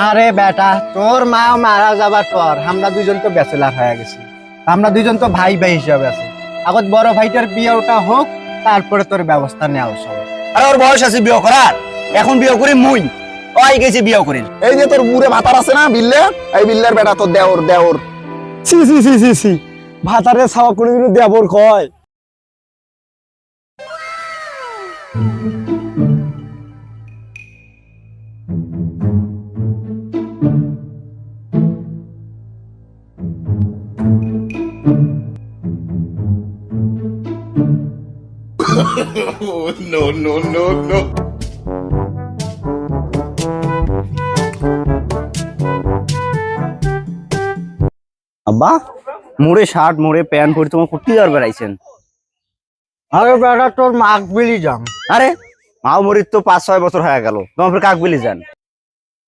আরে বেটা, তোর মা মারা যাবার পর আমরা দুজন তো ব্যাচেলার হয়ে গেছি। আমরা দুজন তো ভাই ভাই হিসাবে আছি। আগত বড় ভাইটার বিয়েটা হোক, তারপরে তোর ব্যবস্থা নেওয়া সব। আরে ওর বয়স আছে বিয়ে করার, এখন বিয়ে করি মুই ওই গেছে বিয়ে করিল। এই যে তোর বুড়ে ভাতার আছে না বিল্লে, এই বিল্লের বেটা তোর দেওর দেওর। সি সি সি সি সি ভাতারে ছাওয়া করে দিল দেবর কয়। আব্বা মোড়ে শার্ট মোড়ে প্যান্ট পরে তোমার কুর্তি আর বেড়াইছেন। আরে বেটা, তোর মাক বিলি যাম। আরে মাও মরির তো 5-6 বছর হয়ে গেল, তোমার কাক বিলি যান।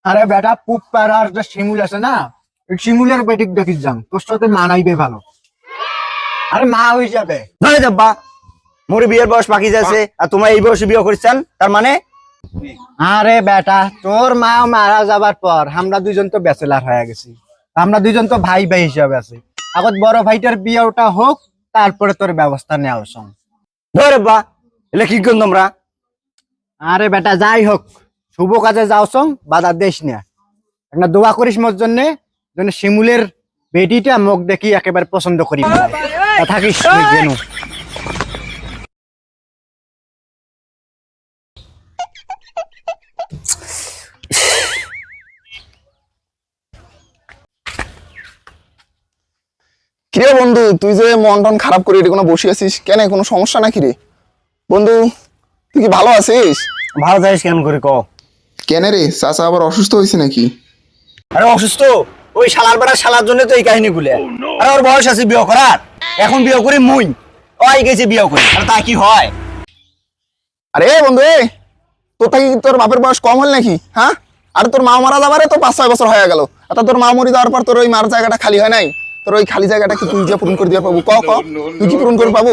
আরে বেটা, পুপ পাড়ার যে শিমুল আছে না, ওই শিমুলের বেটিক দেখিস যাম, তোর সাথে মানাইবে ভালো। আরে মা হয়ে যাবে। ধরে যাব্বা, মোরে বিয়ের বয়স বাকি যাচ্ছে আর তোমার এই বয়সে বিয়ে করেছেন, তার মানে? আরে বেটা, তোর মা মারা যাবার পর আমরা দুজন তো ব্যাচেলার হয়ে গেছি। আমরা দুজন তো ভাই ভাই হিসাবে আছি। আগত বড় ভাইটার বিয়েটা হোক, তারপরে তোর ব্যবস্থা নেওয়া সব। ধরে বা এলে কি করুন তোমরা? আরে বেটা, যাই হোক, শুভ কাজে যাও সং, বাধা দেশ না। একটা দোয়া করিস মোর জন্য, যেন শিমুলের বেটিটা মুখ দেখি একেবারে পছন্দ করি থাকিস যেন। কিরে বন্ধু, তুই যে মন টন খারাপ করে এটা কোনো বসে আছিস কেন? কোনো সমস্যা নাকি রে বন্ধু? তুই কি ভালো আছিস? ভালো যাইস কেন করে ক? কেন রে, চাচা আবার অসুস্থ হয়েছে নাকি? আরে অসুস্থ ওই শালার বেড়া শালার জন্য তো এই কাহিনী গুলো। আরে ওর বয়স আছে বিয়ে করার, এখন বিয়ে করি মুই ওই গেছে বিয়ে করি, আর তা কি হয়? আরে বন্ধু, তোর থেকে কি তোর বাপের বয়স কম হল নাকি? হ্যাঁ, আর তোর মা মারা যাবারে তো 5-6 বছর হয়ে গেল। আর তোর মা মরে যাওয়ার পর তোর ওই মার জায়গাটা খালি হয় নাই? তোর ওই খালি জায়গাটা কি তুই যে পূরণ করে দিয়ে পাবো? ক ক, তুই কি পূরণ করে পাবো?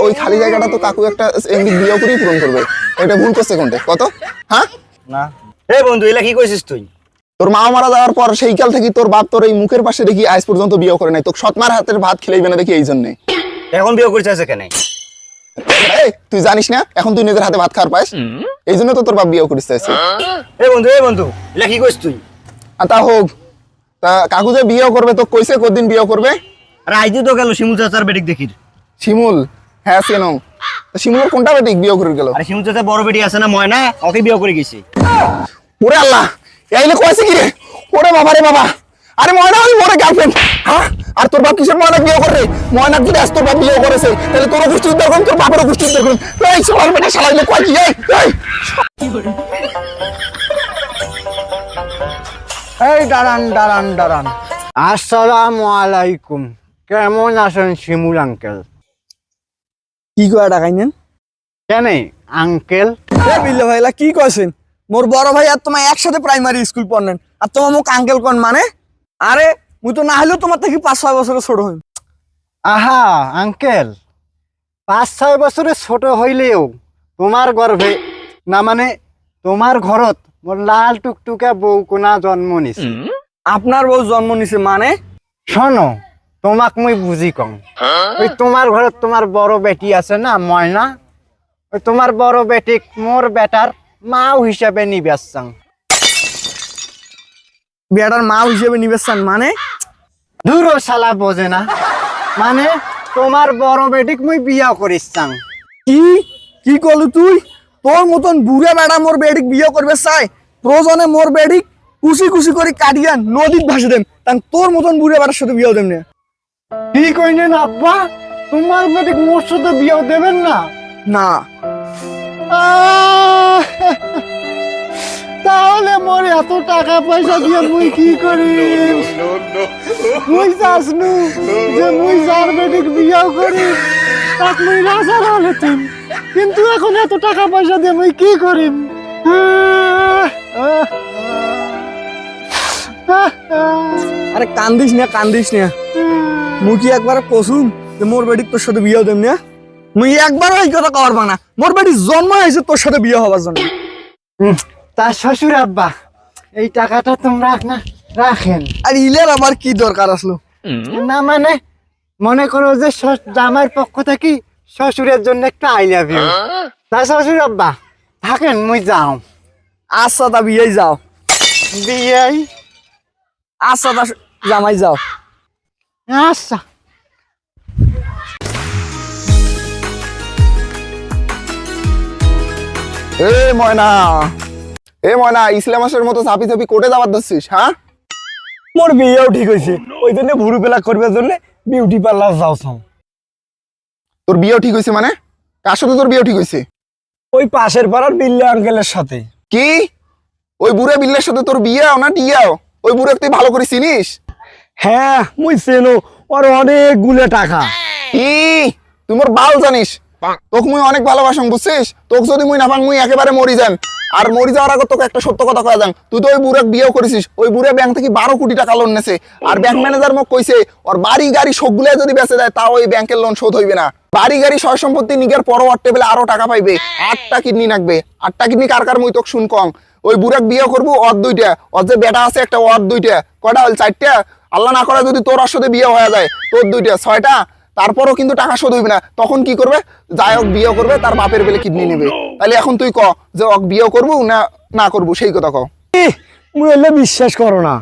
ওই খালি জায়গাটা তো কাকু একটা এমনি বিয়ে করেই পূরণ করবে। এটা ভুল করছে কোনটা কত? হ্যাঁ না এ বন্ধু, এলা কি কইছিস তুই? তোর মা মারা যাওয়ার পর সেই কাল থেকে তোর বাপ তোর এই মুখের পাশে দেখি আজ পর্যন্ত বিয়ে করে নাই। তোর সৎমার হাতের ভাত খেলেইবে না দেখি এই জন্যে। এখন বিয়ে করতে আছে কেন? তুই জানিস না এখন তুই নিজের হাতে ভাত খাওয়ার পাইস? এই জন্য তো তোর বাপ বিয়ে করিস চাইছে। এ বন্ধু এলা কি কইছিস তুই? আর তা হোক, তা কাকু যে বিয়ে করবে তো কইছে কতদিন বিয়ে করবে? আরে আইজি তো গেল শিমুল চাচার বেটিক দেখির। শিমুল? হ্যাঁ কেন, শিমুলের কোনটা বেটিক বিয়ে করে গেল? আরে শিমুল চাচার বড় বেটি আছে না ময়না, ওকে বিয়ে করে গেছে। ওরে আল্লাহ, এইলে কইছে কি রে? ওরে বাবা রে বাবা, আরে ময়না ওই মোরে গার্লফ্রেন্ড। হ্যাঁ, আর তোর বাপ কিসের ময়না বিয়ে করে? ময়না যদি আজ তোর বাপ বিয়ে করেছে তাহলে তোর গোষ্ঠী উদ্ধার করুন, তোর বাপেরও গোষ্ঠী উদ্ধার করুন। এই শালার বেটা শালাইলে কয় কি? এই দাঁড়ান দাঁড়ান দাঁড়ান, আসসালামু আলাইকুম। কেমন আছেন শিমুল আঙ্কেল? কি কয় ডাকাই নেন? কেন আঙ্কেল? এ বিল্লা ভাইলা কি কইছেন? মোর বড় ভাই আর তোমার একসাথে প্রাইমারি স্কুল পড়নেন আর তোমার মুখ আঙ্কেল কোন মানে? আরে মুই তো না হলেও তোমার থেকে 5-6 বছরের ছোট হই। আহা আঙ্কেল, 5-6 বছরের ছোট হইলেও তোমার গর্ভে না, মানে তোমার ঘরত মোর লাল টুকটুকা বউ কোনা জন্ম নিছে। আপনার বউ জন্ম নিছে মানে? শোনো, তোমাক মই বুঝি কম। ওই তোমার ঘরত তোমার বড় বেটি আছে না ময়না, ওই তোমার বড় বেটিক মোর বেটার মাও হিসাবে নিবেচাং। বেটার মা হিসেবে নিবেচান মানে? দূরও শালা বোঝে না, মানে তোমার বড় বেটিক মুই বিয়া করিসাং। কি কি করলু তুই? তোর মতন বুড়া বেটা মোর বেডিক বিয়ে করবে চাই? প্রয়োজনে মোর বেডিক কুচি কুচি করে কাটিয়া নদীত ভাসে দেন, তান তোর মতন বুড়া বেটার সাথে বিয়ে দেন না। কি কইলেন আব্বা? তোমার বেটিক মোর সাথে বিয়াও দেবেন না? না। আহ! তাহলে মোর এত টাকা পয়সা দিয়ে মুই কি করি? মুই চাসনু যে মুই যার বেটিক বিয়াও করি তাক মুই রাজা হলেতিম, কিন্তু এখন এত টাকা পয়সা দিয়ে মুই কি করিম? আরে কান্দিস না কান্দিস না, মুই কি একবার কসুম যে মোর বেটিক তোর সাথে বিয়ে দেন না? মুই একবারও এই কথা কওয়ার না, মোর বেটি জন্ম হয়েছে তোর সাথে বিয়ে হবার জন্য। তার শ্বশুর আব্বা এই টাকাটা তোমরা না রাখেন। আর ইলের আবার কি দরকার আসলো? না মানে মনে করো যে জামাইয়ের পক্ষ থেকে শ্বশুরের জন্য একটা আই লাভ ইউ। তা শ্বশুর আব্বা থাকেন, মুই যাও। আচ্ছা তা বিয়ে যাও। বিয়াই আচ্ছা তা জামাই যাও। আচ্ছা। এ ময়না, এ ময়না, ইসলাম মাসের মতো চাপি চাপি কোটে যাবার ধরছিস? হ্যাঁ, মোর বিয়েও ঠিক হয়েছে, ওই জন্য ভুরু পেলা করবার জন্য বিউটি পার্লার যাও। তোর বিয়েও ঠিক হয়েছে মানে? কার সাথে তোর বিয়েও ঠিক হয়েছে? ওই পাশের পাড়ার বিল্লে আঙ্কেলের সাথে। কি ওই বুড়া বিল্লের সাথে তোর বিয়েও না টিয়াও? ওই বুড়া তুই ভালো করে চিনিস? হ্যাঁ মুই চেনো, ওর অনেক গুলে টাকা। কি তুই মোর বাল জানিস? তোকে মুই অনেক ভালোবাসং, বুঝছিস? তোকে যদি মুই না পাং মুই একেবারে মরি যান। আর মরি যাওয়ার আগে তোকে একটা সত্য কথা কয়া যান, তুই তো ওই বুড়াক বিয়েও করেছিস। ওই বুড়া ব্যাংক থেকে 12 কোটি টাকা লোন নেছে। আর ব্যাংক ম্যানেজার মোক কইছে ওর বাড়ি গাড়ি সবগুলো যদি বেচে দেয় তাও ওই ব্যাংকের লোন শোধ হইবে না। বাড়ি গাড়ি সয় সম্পত্তি নিগের পরওয়ার টেবিলে আরো টাকা পাইবে। 8টা কিডনি নাকবে। 8টা কিডনি কার কার মুই তোকে শুন কং। ওই বুড়াক বিয়ে করবো ওর 2টা, ওর যে বেটা আছে একটা ওর 2টা, কয়টা হল 4টা। আল্লাহ না করে যদি তোর সাথে বিয়ে হয়ে যায়, তোর 2টা 6টা, তারপরও কিন্তু টাকা শোধ হইবে না। তখন কি করবে? যাই হোক বিয়ে করবে, তার বাপের বেলে কিডনি নেবে। তাহলে এখন তুই ক যে ওক বিয়ে করবো না না করবো, সেই কথা ক। মুই এলে বিশ্বাস করো না।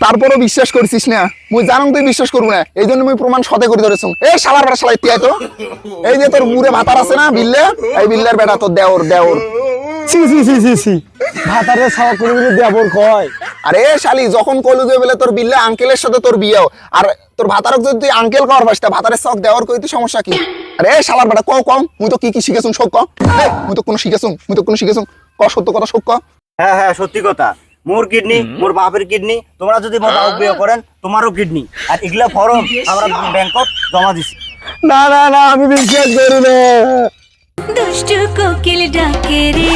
তারপরও বিশ্বাস করছিস না? মুই জানো তুই বিশ্বাস করবো না, এই জন্য মুই প্রমাণ সতে করে ধরেছ। এই শালার বেটা শালা ইত্যাই তো এই যে তোর মুড়ে ভাতার আছে না বিল্লে, এই বিল্লের বেটা তোর দেওর দেওর। সি সি সি সি সি ভাতারে ছাওয়া করে দিলে দেবর কয়। আরে শালি যখন কইলো যে বলে তোর বিল্লে আঙ্কেলের সাথে তোর বিয়েও, আর তোর ভাতারক যদি তুই আঙ্কেল কর পাস, তা ভাতারের শখ দেওয়ার কই তুই সমস্যা কি? আরে শালার বেটা কও কও, মুই তো কি কি শিখেছুন সব ক। মুই তো কোনো শিখেছুন, ক সত্য কথা সব ক। হ্যাঁ হ্যাঁ সত্যি কথা, মোর কিডনি মোর বাপের কিডনি, তোমরা যদি মোর বাপ বিয়ে করেন তোমারও কিডনি। আর এগুলা ফর্ম আমরা ব্যাংকত জমা দিছি। না না না আমি বিশ্বাস করি না। দুষ্টু কোকিল ডাকে রে